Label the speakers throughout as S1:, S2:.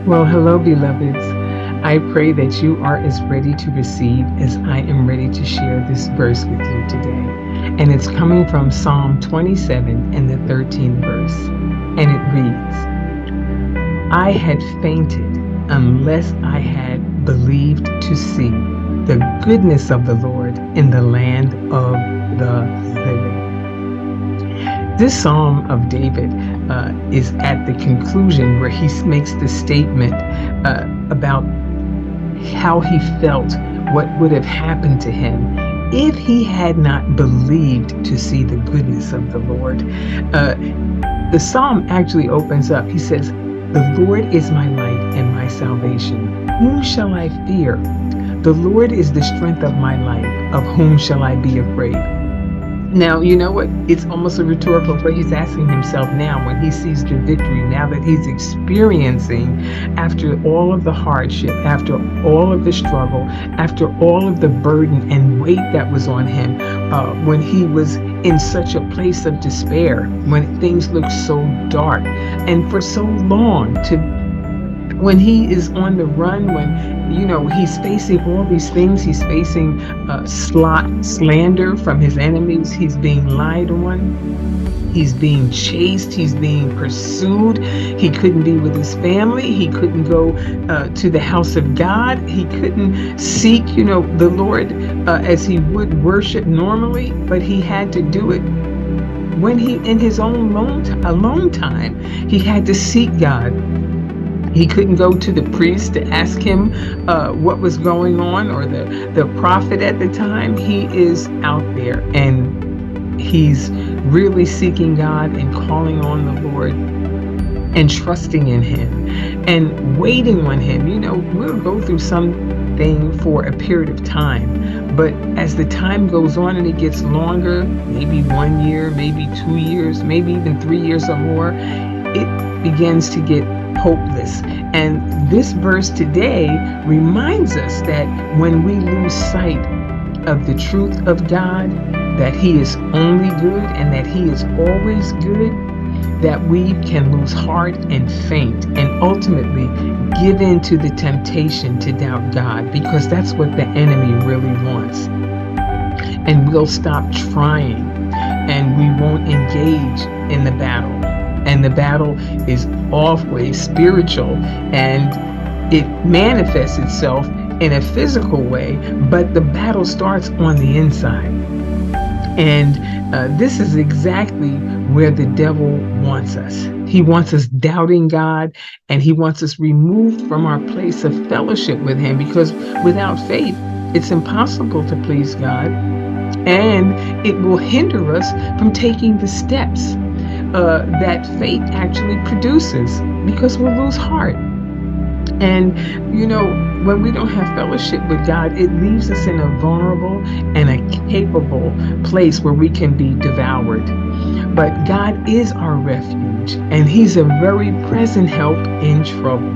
S1: Well, hello, beloveds. I pray that you are as ready to receive as I am ready to share this verse with you today. And it's coming from Psalm 27 and the 13th verse. And it reads, I had fainted unless I had believed to see the goodness of the Lord in the land of the living. This Psalm of David is at the conclusion where he makes the statement about how he felt, what would have happened to him if he had not believed to see the goodness of the Lord. The Psalm actually opens up. He says, the Lord is my light and my salvation. Whom shall I fear? The Lord is the strength of my life. Of whom shall I be afraid? Now, you know what? It's almost a rhetorical, but he's asking himself now when he sees the victory, now that he's experiencing after all of the hardship, after all of the struggle, after all of the burden and weight that was on him, when he was in such a place of despair, when things looked so dark, and for so long when he is on the run, when he's facing all these things, he's facing slander from his enemies, he's being lied on, he's being chased, he's being pursued, he couldn't be with his family, he couldn't go to the house of God, he couldn't seek the Lord as he would worship normally, but he had to do it when he in his own alone time. He had to seek God. He couldn't go to the priest to ask him what was going on, or the prophet at the time. He is out there and he's really seeking God and calling on the Lord and trusting in him and waiting on him. We'll go through something for a period of time, but as the time goes on and it gets longer, maybe 1 year, maybe 2 years, maybe even 3 years or more, it begins to get hopeless. And this verse today reminds us that when we lose sight of the truth of God, that he is only good and that he is always good, that we can lose heart and faint and ultimately give in to the temptation to doubt God, because that's what the enemy really wants. And we'll stop trying and we won't engage in the battle. And the battle is always spiritual, and it manifests itself in a physical way, but the battle starts on the inside. And this is exactly where the devil wants us. He wants us doubting God, and he wants us removed from our place of fellowship with him, because without faith, it's impossible to please God, and it will hinder us from taking the steps that faith actually produces, because we'll lose heart. And when we don't have fellowship with God, it leaves us in a vulnerable and a capable place where we can be devoured. But God is our refuge, and he's a very present help in trouble.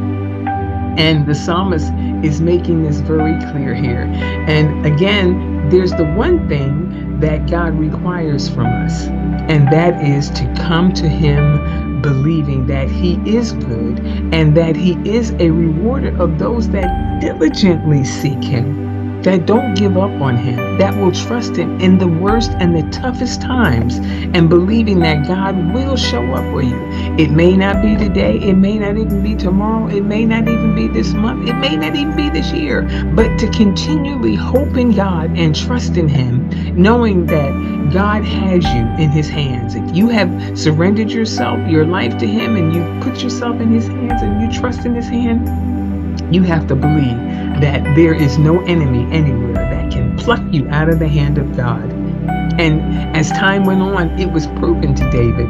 S1: And the psalmist is making this very clear here. And again, there's the one thing that God requires from us, and that is to come to him believing that he is good and that he is a rewarder of those that diligently seek him, that don't give up on him, that will trust him in the worst and the toughest times, and believing that God will show up for you. It may not be today, it may not even be tomorrow, it may not even be this month, it may not even be this year, but to continually hope in God and trust in him, knowing that God has you in his hands. If you have surrendered your life to him, and you put yourself in his hands and you trust in his hand, you have to believe that there is no enemy anywhere that can pluck you out of the hand of God. And as time went on, it was proven to David.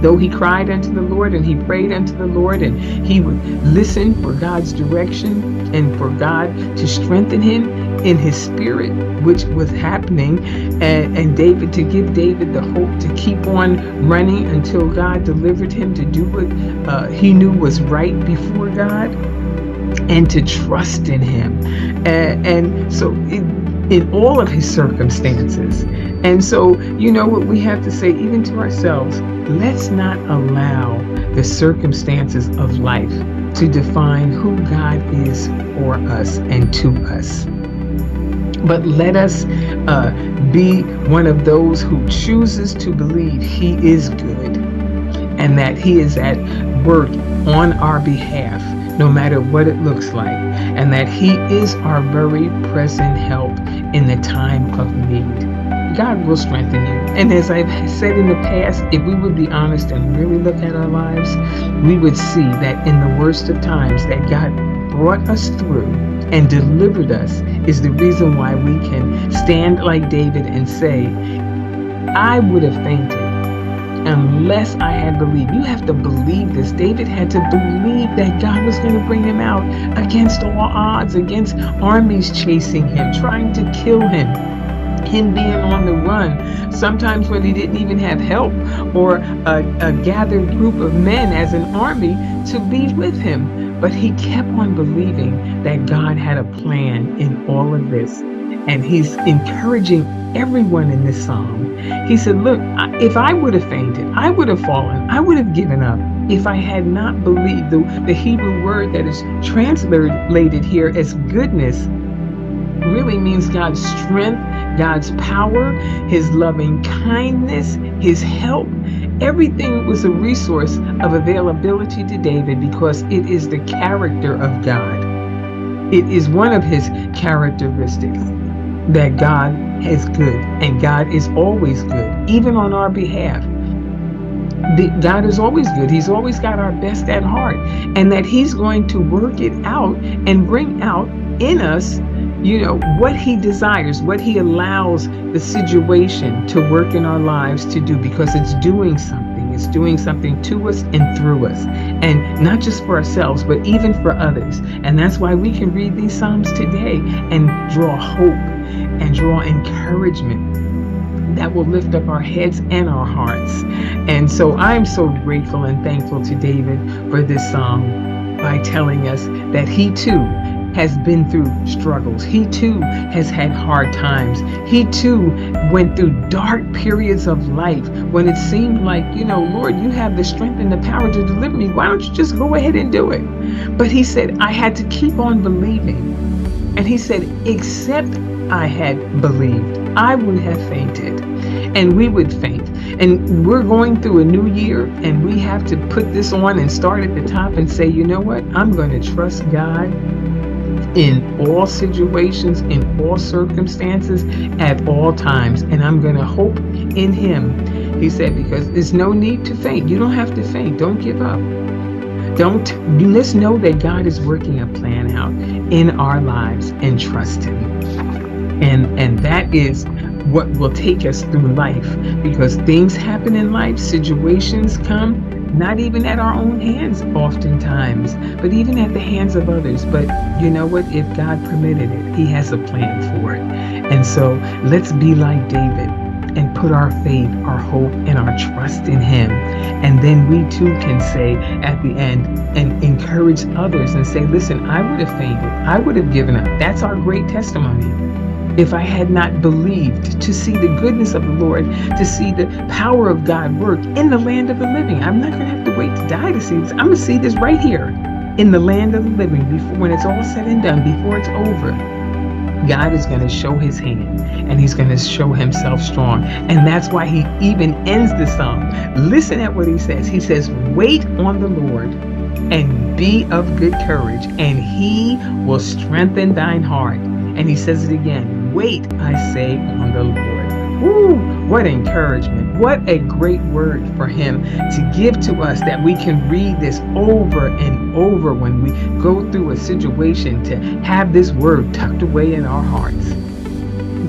S1: Though he cried unto the Lord and he prayed unto the Lord, and he would listen for God's direction and for God to strengthen him in his spirit, which was happening, and David, to give David the hope to keep on running until God delivered him to do what he knew was right before God, and to trust in him. And so in all of his circumstances. And so, what we have to say, even to ourselves, let's not allow the circumstances of life to define who God is for us and to us. But let us be one of those who chooses to believe He is good and that He is at work on our behalf, no matter what it looks like, and that He is our very present help in the time of need. God will strengthen you. And as I've said in the past, if we would be honest and really look at our lives, we would see that in the worst of times that God brought us through and delivered us is the reason why we can stand like David and say, I would have fainted unless I had believed. You have to believe this. David had to believe that God was going to bring him out against all odds, against armies chasing him, trying to kill him being on the run, sometimes when he didn't even have help or a gathered group of men as an army to be with him. But he kept on believing that God had a plan in all of this. And he's encouraging everyone in this psalm. He said, look, if I would have fainted, I would have fallen, I would have given up if I had not believed. The Hebrew word that is translated here as goodness really means God's strength, God's power, His loving kindness, His help. Everything was a resource of availability to David because it is the character of God. It is one of His characteristics that God is good, and God is always good, even on our behalf. God is always good. He's always got our best at heart, and that He's going to work it out and bring out in us what He desires, what He allows the situation to work in our lives to do, because it's doing something. It's doing something to us and through us, and not just for ourselves, but even for others. And that's why we can read these Psalms today and draw hope and draw encouragement that will lift up our heads and our hearts. And so I'm so grateful and thankful to David for this psalm by telling us that he too has been through struggles. He too has had hard times. He too went through dark periods of life when it seemed like, Lord, you have the strength and the power to deliver me. Why don't you just go ahead and do it? But he said, I had to keep on believing. And he said, except I had believed, I would have fainted. And we would faint. And we're going through a new year, and we have to put this on and start at the top and say, you know what? I'm going to trust God in all situations, in all circumstances, at all times. And I'm going to hope in Him. He said, because there's no need to faint. You don't have to faint. Don't give up. Let's know that God is working a plan out in our lives, and trust Him. And that is what will take us through life, because things happen in life, situations come, not even at our own hands oftentimes, but even at the hands of others. But you know what? If God permitted it, He has a plan for it. And so let's be like David and put our faith, our hope, and our trust in Him. And then we too can say at the end and encourage others and say, listen, I would have fainted. I would have given up. That's our great testimony. If I had not believed to see the goodness of the Lord, to see the power of God work in the land of the living. I'm not going to have to wait to die to see this. I'm going to see this right here in the land of the living, before, when it's all said and done, before it's over. God is going to show His hand, and He's going to show Himself strong. And that's why He even ends the psalm. Listen at what He says. He says, wait on the Lord and be of good courage, and He will strengthen thine heart. And He says it again, wait, I say, on the Lord. Woo, what encouragement. What a great word for Him to give to us, that we can read this over and over when we go through a situation, to have this word tucked away in our hearts.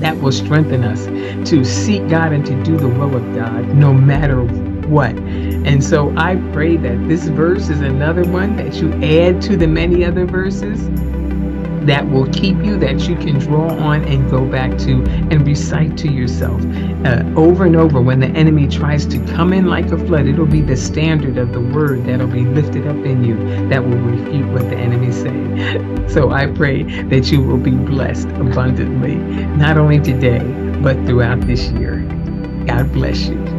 S1: That will strengthen us to seek God and to do the will of God no matter what. And so I pray that this verse is another one that you add to the many other verses that will keep you, that you can draw on and go back to and recite to yourself over and over. When the enemy tries to come in like a flood, it'll be the standard of the word that'll be lifted up in you that will refute what the enemy say. So I pray that you will be blessed abundantly, not only today, but throughout this year. God bless you.